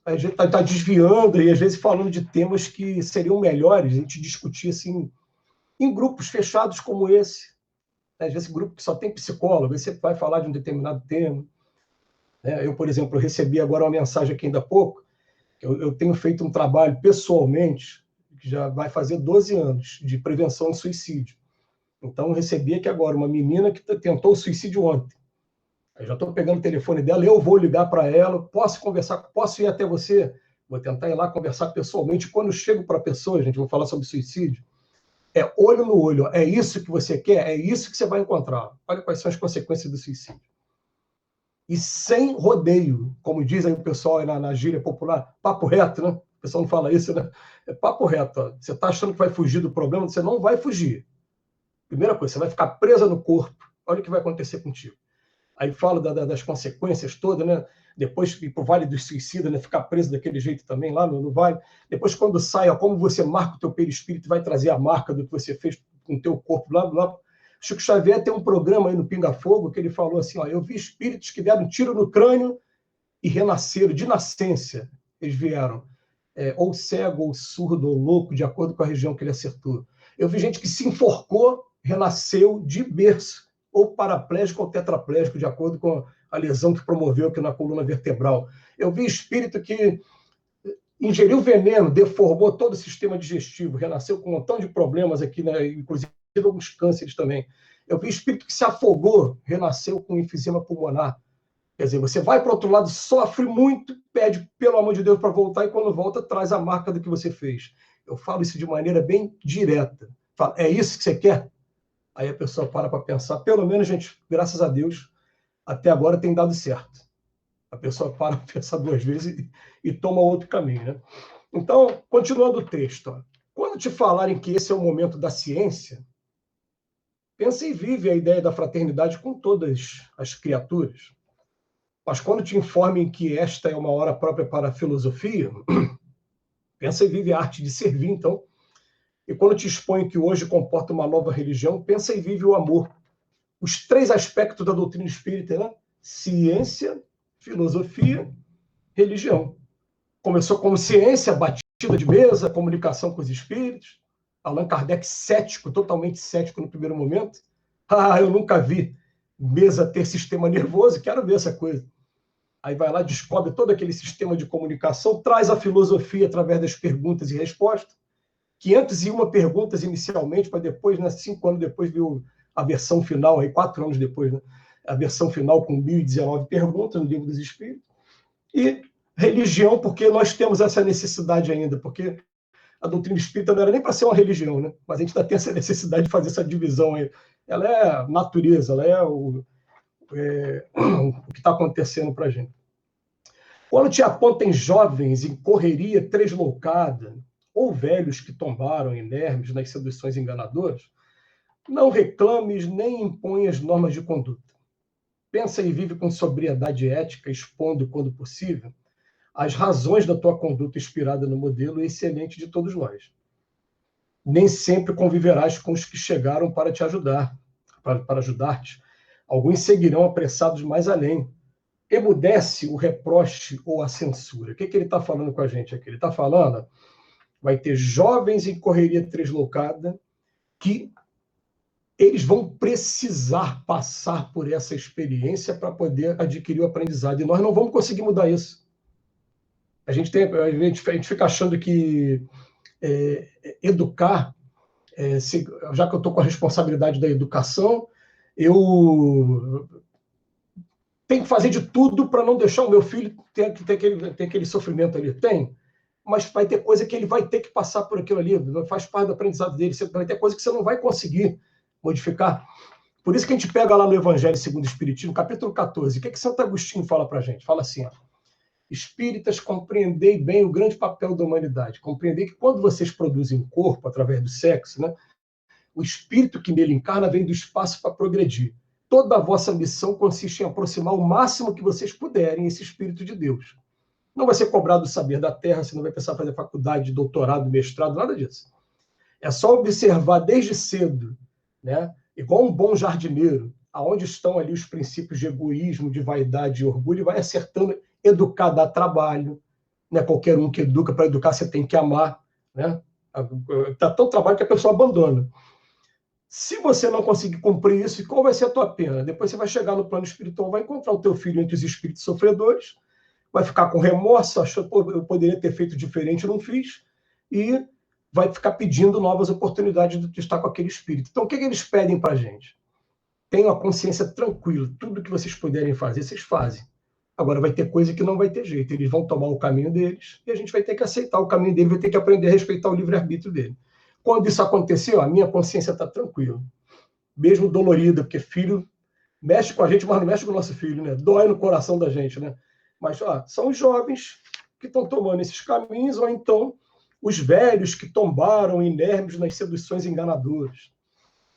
está desviando e às vezes falando de temas que seriam melhores a gente discutir assim, em grupos fechados como esse. Às vezes grupo que só tem psicólogo, aí você vai falar de um determinado tema. Eu, por exemplo, recebi agora uma mensagem aqui ainda há pouco, eu tenho feito um trabalho pessoalmente, que já vai fazer 12 anos, de prevenção de suicídio. Então, eu recebi aqui agora uma menina que tentou suicídio ontem. Eu já estou pegando o telefone dela, eu vou ligar para ela, posso conversar, posso ir até você? Vou tentar ir lá conversar pessoalmente. Quando eu chego para a pessoa, gente, vou falar sobre suicídio, é olho no olho. É isso que você quer? É isso que você vai encontrar. Olha quais são as consequências do suicídio. E sem rodeio, como diz aí o pessoal aí na gíria popular, papo reto, né? O pessoal não fala isso, né? É papo reto. Ó. Você está achando que vai fugir do problema, você não vai fugir. Primeira coisa, você vai ficar presa no corpo. Olha o que vai acontecer contigo. Aí fala das consequências todas, né? Depois ir para o Vale dos Suicidas, né? Ficar preso daquele jeito também lá no Vale. Depois, quando sai, ó, como você marca o teu perispírito, vai trazer a marca do que você fez com o teu corpo, blá, blá. Chico Xavier tem um programa aí no Pinga Fogo que ele falou assim, ó, eu vi espíritos que deram um tiro no crânio e renasceram de nascença. Eles vieram ou cego, ou surdo, ou louco, de acordo com a região que ele acertou. Eu vi gente que se enforcou, renasceu de berço, ou paraplégico ou tetraplégico, de acordo com a lesão que promoveu aqui na coluna vertebral. Eu vi espírito que ingeriu veneno, deformou todo o sistema digestivo, renasceu com um montão de problemas aqui, né, inclusive alguns cânceres também. Eu vi espírito que se afogou, renasceu com enfisema pulmonar. Quer dizer, você vai para o outro lado, sofre muito, pede, pelo amor de Deus, para voltar, e quando volta, traz a marca do que você fez. Eu falo isso de maneira bem direta. Falo, é isso que você quer? Aí a pessoa para pensar. Pelo menos, gente, graças a Deus, até agora tem dado certo. A pessoa para pensar duas vezes e toma outro caminho. Né? Então, continuando o texto. Ó. Quando te falarem que esse é o momento da ciência, pensa e vive a ideia da fraternidade com todas as criaturas. Mas quando te informem que esta é uma hora própria para a filosofia, pensa e vive a arte de servir, então. E quando te expõem que hoje comporta uma nova religião, pensa e vive o amor. Os três aspectos da doutrina espírita, né? Ciência, filosofia, religião. Começou como ciência, batida de mesa, comunicação com os espíritos. Allan Kardec cético, totalmente cético no primeiro momento. Eu nunca vi mesa ter sistema nervoso, quero ver essa coisa. Aí vai lá, descobre todo aquele sistema de comunicação, traz a filosofia através das perguntas e respostas. 501 perguntas inicialmente, para depois, né, 5 anos depois, viu a versão final, aí 4 anos depois, né, a versão final com 1019 perguntas no Livro dos Espíritos. E religião, porque nós temos essa necessidade ainda, porque a doutrina espírita não era nem para ser uma religião, né? Mas a gente ainda tem essa necessidade de fazer essa divisão aí. Ela é natureza, ela é o que está acontecendo para a gente. Quando te apontem jovens em correria tresloucada, ou velhos que tombaram inermes nas seduções enganadoras, não reclames nem imponhas normas de conduta. Pensa e vive com sobriedade ética, expondo, quando possível, as razões da tua conduta inspirada no modelo excelente de todos nós. Nem sempre conviverás com os que chegaram para te ajudar, para ajudar-te. Alguns seguirão apressados mais além. Emudece o reproche ou a censura. O que ele está falando com a gente aqui? Ele está falando, vai ter jovens em correria tresloucada que eles vão precisar passar por essa experiência para poder adquirir o aprendizado. E nós não vamos conseguir mudar isso. A gente fica achando que educar, já que eu estou com a responsabilidade da educação, eu tenho que fazer de tudo para não deixar o meu filho ter aquele sofrimento ali. Tem, mas vai ter coisa que ele vai ter que passar por aquilo ali, faz parte do aprendizado dele. Vai ter coisa que você não vai conseguir modificar. Por isso que a gente pega lá no Evangelho segundo o Espiritismo, capítulo 14, o que Santo Agostinho fala para a gente? Fala assim, ó, espíritas, compreendei bem o grande papel da humanidade. Compreendei que quando vocês produzem um corpo através do sexo, né, o espírito que nele encarna vem do espaço para progredir. Toda a vossa missão consiste em aproximar o máximo que vocês puderem esse espírito de Deus. Não vai ser cobrado o saber da terra, você não vai precisar fazer faculdade, doutorado, mestrado, nada disso. É só observar desde cedo, né, igual um bom jardineiro, aonde estão ali os princípios de egoísmo, de vaidade e orgulho, e vai acertando. Educar dá trabalho, né? Qualquer um que educa, para educar você tem que amar, né? Dá tão trabalho que a pessoa abandona. Se você não conseguir cumprir isso, qual vai ser a tua pena? Depois você vai chegar no plano espiritual, vai encontrar o teu filho entre os espíritos sofredores, vai ficar com remorso, achando, pô, eu poderia ter feito diferente, não fiz, e vai ficar pedindo novas oportunidades de estar com aquele espírito. Então, o que eles pedem para a gente? Tenham a consciência tranquila, tudo que vocês puderem fazer, vocês fazem. Agora, vai ter coisa que não vai ter jeito, eles vão tomar o caminho deles e a gente vai ter que aceitar o caminho dele, vai ter que aprender a respeitar o livre-arbítrio dele. Quando isso aconteceu, a minha consciência está tranquila, mesmo dolorida, porque filho mexe com a gente, mas não mexe com o nosso filho, né? Dói no coração da gente, né? Mas são os jovens que estão tomando esses caminhos, ou então os velhos que tombaram inermes nas seduções enganadoras.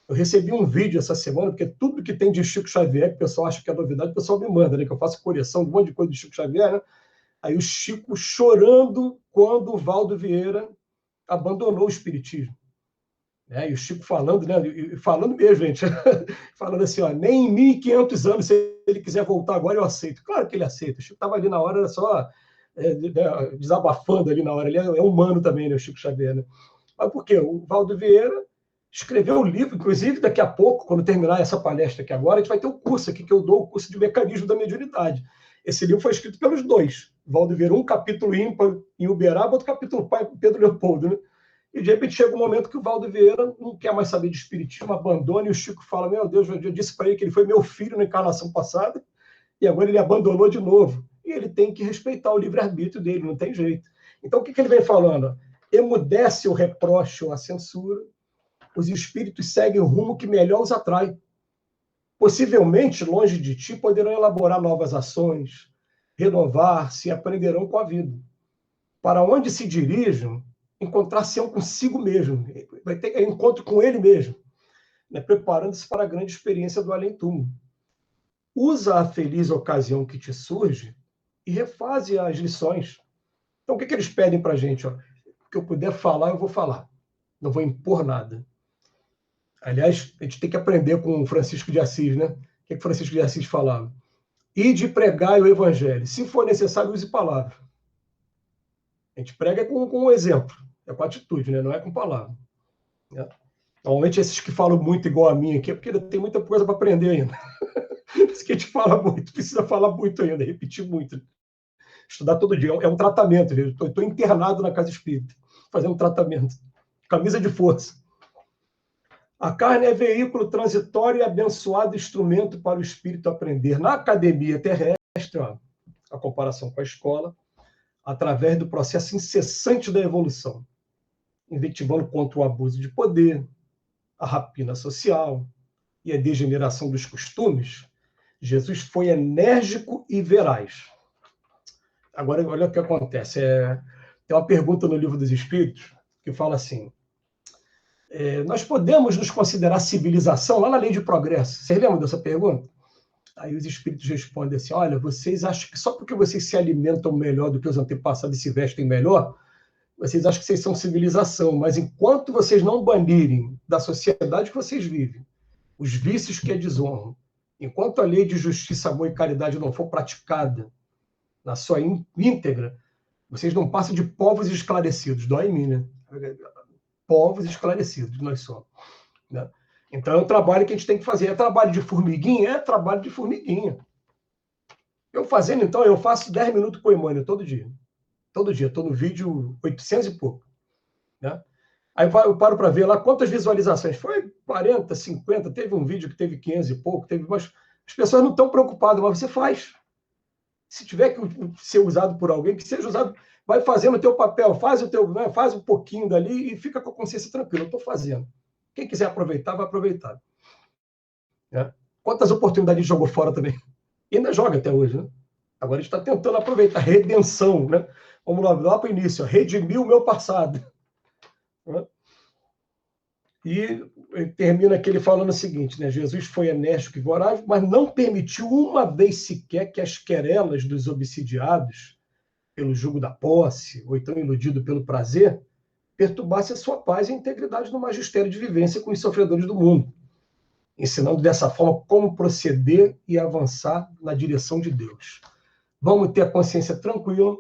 Eu recebi um vídeo essa semana, porque tudo que tem de Chico Xavier, que o pessoal acha que é novidade, o pessoal me manda, né? Que eu faço correção de um monte de coisa de Chico Xavier, né? Aí o Chico chorando quando o Valdo Vieira abandonou o espiritismo. E o Chico falando, né? Falando mesmo, gente. Falando assim, ó, nem em 1500 anos, se ele quiser voltar agora, eu aceito. Claro que ele aceita. O Chico estava ali na hora, era só desabafando ali na hora. Ele é humano também, né? O Chico Xavier, né? Mas por quê? O Valdo Vieira escreveu um livro, inclusive daqui a pouco, quando terminar essa palestra aqui agora, a gente vai ter um curso aqui que eu dou, o curso de mecanismo da mediunidade. Esse livro foi escrito pelos dois. Valdo Vieira, um capítulo ímpar em Uberaba, outro capítulo pai Pedro Leopoldo, né? E de repente chega um momento que o Valdo Vieira não quer mais saber de espiritismo, abandona, e o Chico fala, meu Deus, eu disse para ele que ele foi meu filho na encarnação passada, e agora ele abandonou de novo. E ele tem que respeitar o livre-arbítrio dele, não tem jeito. Então, o que ele vem falando? Emudece o reproche ou a censura, os espíritos seguem o rumo que melhor os atrai. Possivelmente, longe de ti, poderão elaborar novas ações, renovar-se e aprenderão com a vida. Para onde se dirijam, encontrar-se-ão consigo mesmo. Vai ter encontro com ele mesmo, né? Preparando-se para a grande experiência do além-túmulo. Usa a feliz ocasião que te surge e refaze as lições. Então, o que eles pedem para a gente? O que eu puder falar, eu vou falar. Não vou impor nada. Aliás, a gente tem que aprender com o Francisco de Assis, né? O que Francisco de Assis falava? Ide pregai o evangelho. Se for necessário, use palavra. A gente prega com um exemplo, é com atitude, né? Não é com palavra. Né? Normalmente, esses que falam muito igual a mim aqui, é porque tem muita coisa para aprender ainda. Isso que a gente fala muito, precisa falar muito ainda, repetir muito. Estudar todo dia. É um tratamento. Eu estou internado na casa espírita, fazendo um tratamento. Camisa de força. A carne é veículo transitório e abençoado instrumento para o espírito aprender. Na academia terrestre, a comparação com a escola, através do processo incessante da evolução, incentivando contra o abuso de poder, a rapina social e a degeneração dos costumes, Jesus foi enérgico e veraz. Agora, olha o que acontece. Tem uma pergunta no Livro dos Espíritos que fala assim, nós podemos nos considerar civilização lá na lei de progresso? Vocês lembram dessa pergunta? Aí os espíritos respondem assim, olha, vocês acham que só porque vocês se alimentam melhor do que os antepassados e se vestem melhor, vocês acham que vocês são civilização, mas enquanto vocês não banirem da sociedade que vocês vivem os vícios que a desonram, enquanto a lei de justiça, amor e caridade não for praticada na sua íntegra, vocês não passam de povos esclarecidos. Dói em mim, né? Povos esclarecidos nós somos. Né? Então é um trabalho que a gente tem que fazer. É trabalho de formiguinha? É trabalho de formiguinha. Eu faço 10 minutos com o Emmanuel todo dia. Todo dia. Estou no vídeo 800 e pouco. Né? Aí eu paro para ver lá quantas visualizações. Foi 40, 50, teve um vídeo que teve 500 e pouco, mas as pessoas não estão preocupadas, mas você faz. Se tiver que ser usado por alguém, que seja usado, vai fazendo o teu papel, faz um pouquinho dali e fica com a consciência tranquila. Eu estou fazendo. Quem quiser aproveitar, vai aproveitar. né? Quantas oportunidades ele jogou fora também? E ainda joga até hoje, né? Agora a gente está tentando aproveitar a redenção, né? Vamos lá para o início, redimir o meu passado. Né? E termina aqui ele falando o seguinte, né? Jesus foi enérgico e voraz, mas não permitiu uma vez sequer que as querelas dos obsidiados, pelo jugo da posse, ou então iludido pelo prazer, perturbasse a sua paz e a integridade no magistério de vivência com os sofredores do mundo, ensinando dessa forma como proceder e avançar na direção de Deus. Vamos ter a consciência tranquila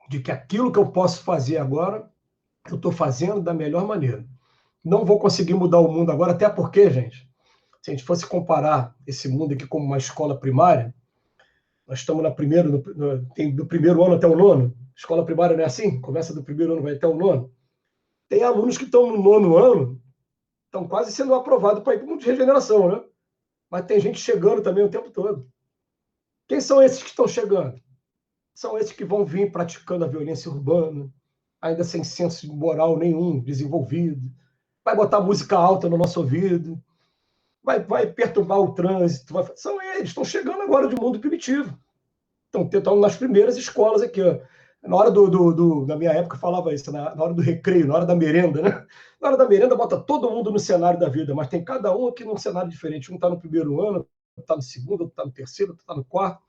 de que aquilo que eu posso fazer agora, eu estou fazendo da melhor maneira. Não vou conseguir mudar o mundo agora, até porque, gente, se a gente fosse comparar esse mundo aqui como uma escola primária, nós estamos tem do primeiro ano até o nono. Escola primária não é assim? Começa do primeiro ano, vai até o nono. Tem alunos que estão no nono ano, estão quase sendo aprovados para ir para o mundo de regeneração, né? Mas tem gente chegando também o tempo todo. Quem são esses que estão chegando? São esses que vão vir praticando a violência urbana, ainda sem senso moral nenhum desenvolvido, vai botar música alta no nosso ouvido, vai perturbar o trânsito. São eles, estão chegando agora de mundo primitivo. Estão nas primeiras escolas aqui. Ó. Na hora na minha época falava isso, na hora do recreio, na hora da merenda, né? Na hora da merenda bota todo mundo no cenário da vida, mas tem cada um aqui num cenário diferente. Um está no primeiro ano, outro está no segundo, outro está no terceiro, outro está no quarto.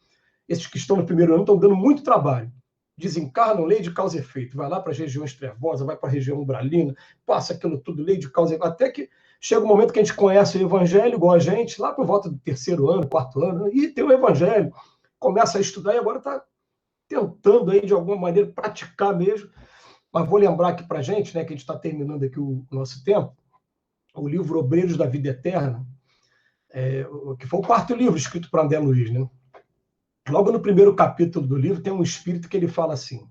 Esses que estão no primeiro ano estão dando muito trabalho. Desencarnam lei de causa e efeito. Vai lá para as regiões trevosas, vai para a região umbralina, passa aquilo tudo, lei de causa e efeito. Até que chega um momento que a gente conhece o evangelho, igual a gente, lá por volta do terceiro ano, quarto ano, e tem o evangelho, começa a estudar e agora está tentando aí, de alguma maneira, praticar mesmo. Mas vou lembrar aqui para a gente, né, que a gente está terminando aqui o nosso tempo, o livro Obreiros da Vida Eterna, que foi o quarto livro escrito por André Luiz, né? Logo no primeiro capítulo do livro tem um espírito que ele fala assim: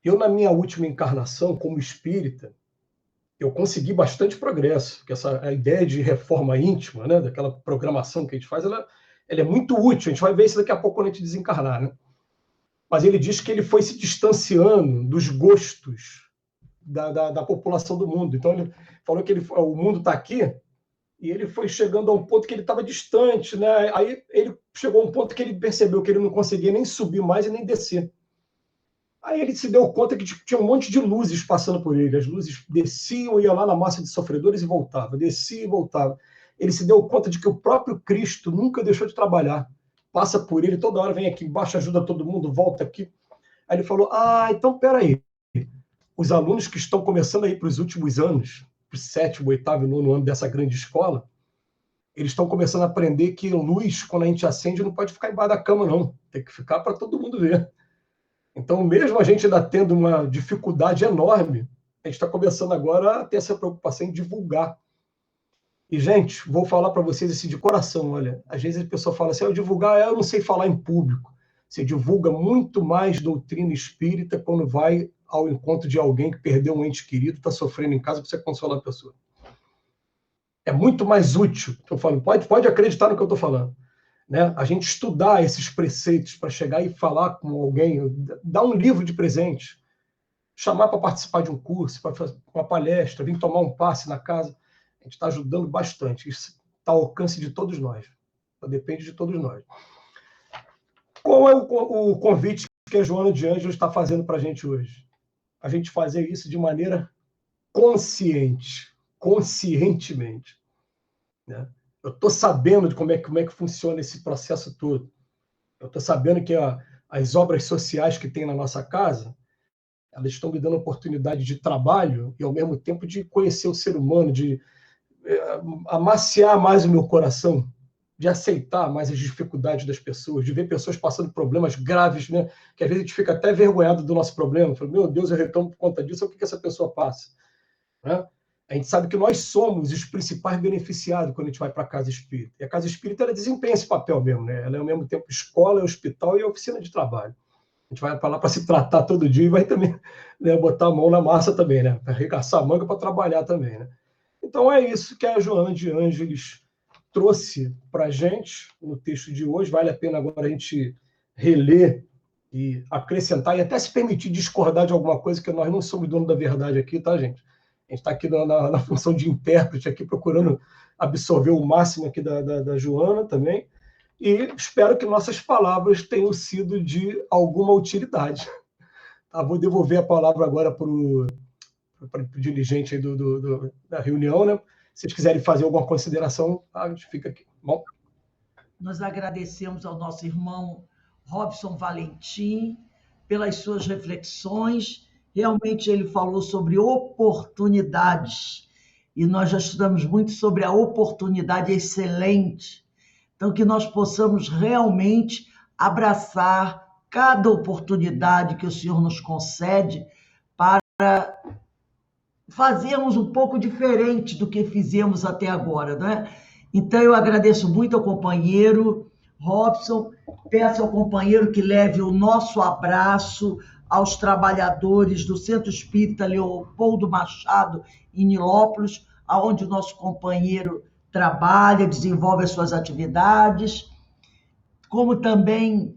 eu, na minha última encarnação como espírita, eu consegui bastante progresso, porque a ideia de reforma íntima, né, daquela programação que a gente faz, ela é muito útil. A gente vai ver isso daqui a pouco quando a gente desencarnar, né? Mas ele diz que ele foi se distanciando dos gostos da população do mundo. Então ele falou que o mundo está aqui, e ele foi chegando a um ponto que ele estava distante, né? Aí ele chegou a um ponto que ele percebeu que ele não conseguia nem subir mais e nem descer. Aí ele se deu conta que tinha um monte de luzes passando por ele. As luzes desciam, iam lá na massa de sofredores e voltavam, descia e voltava. Ele se deu conta de que o próprio Cristo nunca deixou de trabalhar. Passa por ele, toda hora vem aqui embaixo, ajuda todo mundo, volta aqui. Aí ele falou, então peraí. Os alunos que estão começando aí para os últimos anos, para o sétimo, oitavo e nono ano dessa grande escola, eles estão começando a aprender que luz, quando a gente acende, não pode ficar embaixo da cama, não. Tem que ficar para todo mundo ver. Então, mesmo a gente ainda tendo uma dificuldade enorme, a gente está começando agora a ter essa preocupação em divulgar. E, gente, vou falar para vocês assim de coração, olha, às vezes a pessoa fala assim, eu divulgar, eu não sei falar em público. Você divulga muito mais doutrina espírita quando vai ao encontro de alguém que perdeu um ente querido, está sofrendo em casa, para você consolar a pessoa. É muito mais útil. Estou falando, pode acreditar no que eu estou falando. Né? A gente estudar esses preceitos para chegar e falar com alguém, dar um livro de presente, chamar para participar de um curso, para fazer uma palestra, vir tomar um passe na casa, a gente está ajudando bastante. Isso está ao alcance de todos nós. Depende de todos nós. Qual é o convite que a Joana de Ângeles está fazendo para a gente hoje? A gente fazer isso de maneira conscientemente. Né? Eu estou sabendo de como é que funciona esse processo todo. Eu estou sabendo que as obras sociais que tem na nossa casa, elas estão me dando oportunidade de trabalho e, ao mesmo tempo, de conhecer o ser humano, de amaciar mais o meu coração, de aceitar mais as dificuldades das pessoas, de ver pessoas passando problemas graves, né? Que às vezes a gente fica até vergonhado do nosso problema. Fala, meu Deus, eu reclamo por conta disso, o que essa pessoa passa? Né? A gente sabe que nós somos os principais beneficiados quando a gente vai para a casa espírita. E a casa espírita ela desempenha esse papel mesmo, né? Ela é ao mesmo tempo escola, hospital e oficina de trabalho. A gente vai para lá para se tratar todo dia e vai também, né, botar a mão na massa também, né? Arregaçar a manga para trabalhar também, né? Então é isso que a Joana de Ângeles trouxe para a gente no texto de hoje. Vale a pena agora a gente reler e acrescentar e até se permitir discordar de alguma coisa, que nós não somos dono da verdade aqui, tá, gente? A gente está aqui na função de intérprete, aqui procurando absorver o máximo aqui da Joana também. E espero que nossas palavras tenham sido de alguma utilidade. Tá, vou devolver a palavra agora para o dirigente aí da reunião, né? Se vocês quiserem fazer alguma consideração, a gente fica aqui. Bom? Nós agradecemos ao nosso irmão Robson Valentim pelas suas reflexões. Realmente ele falou sobre oportunidades, e nós já estudamos muito sobre a oportunidade excelente. Então, que nós possamos realmente abraçar cada oportunidade que o Senhor nos concede para fazermos um pouco diferente do que fizemos até agora, né? Então, eu agradeço muito ao companheiro Robson, peço ao companheiro que leve o nosso abraço aos trabalhadores do Centro Espírita Leopoldo Machado, em Nilópolis, onde o nosso companheiro trabalha, desenvolve as suas atividades, como também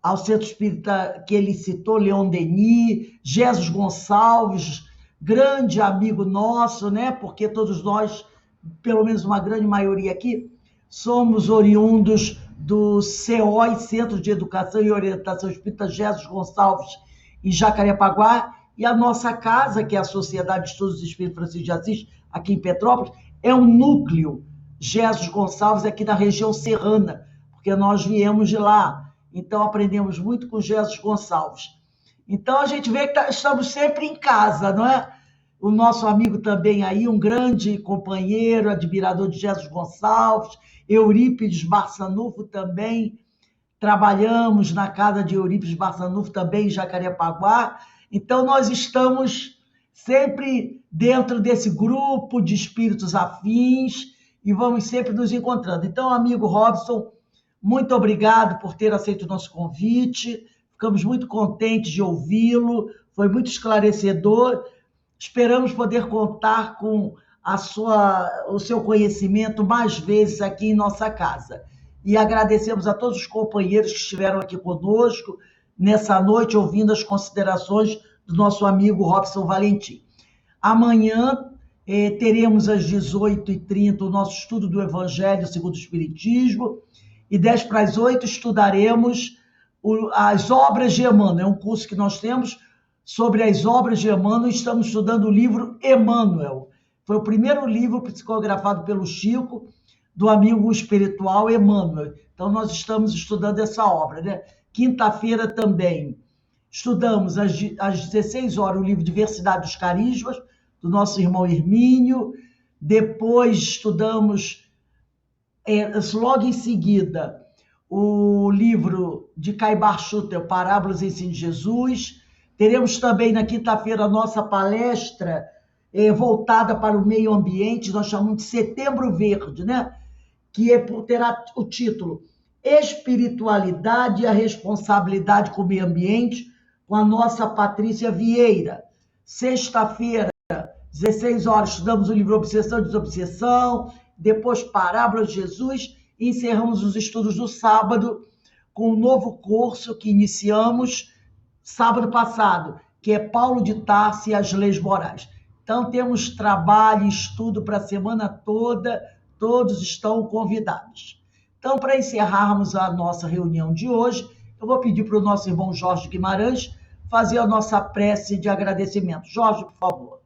ao Centro Espírita que ele citou, Leon Denis, Jesus Gonçalves, grande amigo nosso, né? Porque todos nós, pelo menos uma grande maioria aqui, somos oriundos do CEOI, Centro de Educação e Orientação Espírita Jesus Gonçalves, em Jacarepaguá, e a nossa casa, que é a Sociedade de Estudos do Espírito Francisco de Assis, aqui em Petrópolis, é um núcleo Jesus Gonçalves aqui na região serrana, porque nós viemos de lá, então aprendemos muito com Jesus Gonçalves. Então a gente vê que estamos sempre em casa, não é? O nosso amigo também aí, um grande companheiro, admirador de Jesus Gonçalves, Eurípides Barçanufo também, trabalhamos na casa de Eurípides Barçanufo também em Jacarepaguá, então nós estamos sempre dentro desse grupo de espíritos afins e vamos sempre nos encontrando. Então, amigo Robson, muito obrigado por ter aceito o nosso convite, ficamos muito contentes de ouvi-lo, foi muito esclarecedor, esperamos poder contar com o seu conhecimento mais vezes aqui em nossa casa. E agradecemos a todos os companheiros que estiveram aqui conosco nessa noite, ouvindo as considerações do nosso amigo Robson Valentim. Amanhã teremos às 18h30 o nosso estudo do Evangelho segundo o Espiritismo, e 7:50 estudaremos as obras de Emmanuel. É um curso que nós temos sobre as obras de Emmanuel, estamos estudando o livro Emmanuel. Foi o primeiro livro psicografado pelo Chico, do amigo espiritual Emmanuel. Então, nós estamos estudando essa obra, né? Quinta-feira também estudamos às 16 horas o livro Diversidade dos Carismas, do nosso irmão Hermínio. Depois estudamos, logo em seguida, o livro de Caibar Schutter, Parábolas e Ensino de Jesus. Teremos também na quinta-feira a nossa palestra voltada para o meio ambiente, nós chamamos de Setembro Verde, né? Que terá o título Espiritualidade e a Responsabilidade com o Meio Ambiente, com a nossa Patrícia Vieira. Sexta-feira, 16 horas, estudamos o livro Obsessão e Desobsessão, depois Parábolas de Jesus, e encerramos os estudos do sábado com um novo curso que iniciamos sábado passado, que é Paulo de Tarso e as Leis Morais. Então, temos trabalho e estudo para a semana toda, todos estão convidados. Então, para encerrarmos a nossa reunião de hoje, eu vou pedir para o nosso irmão Jorge Guimarães fazer a nossa prece de agradecimento. Jorge, por favor.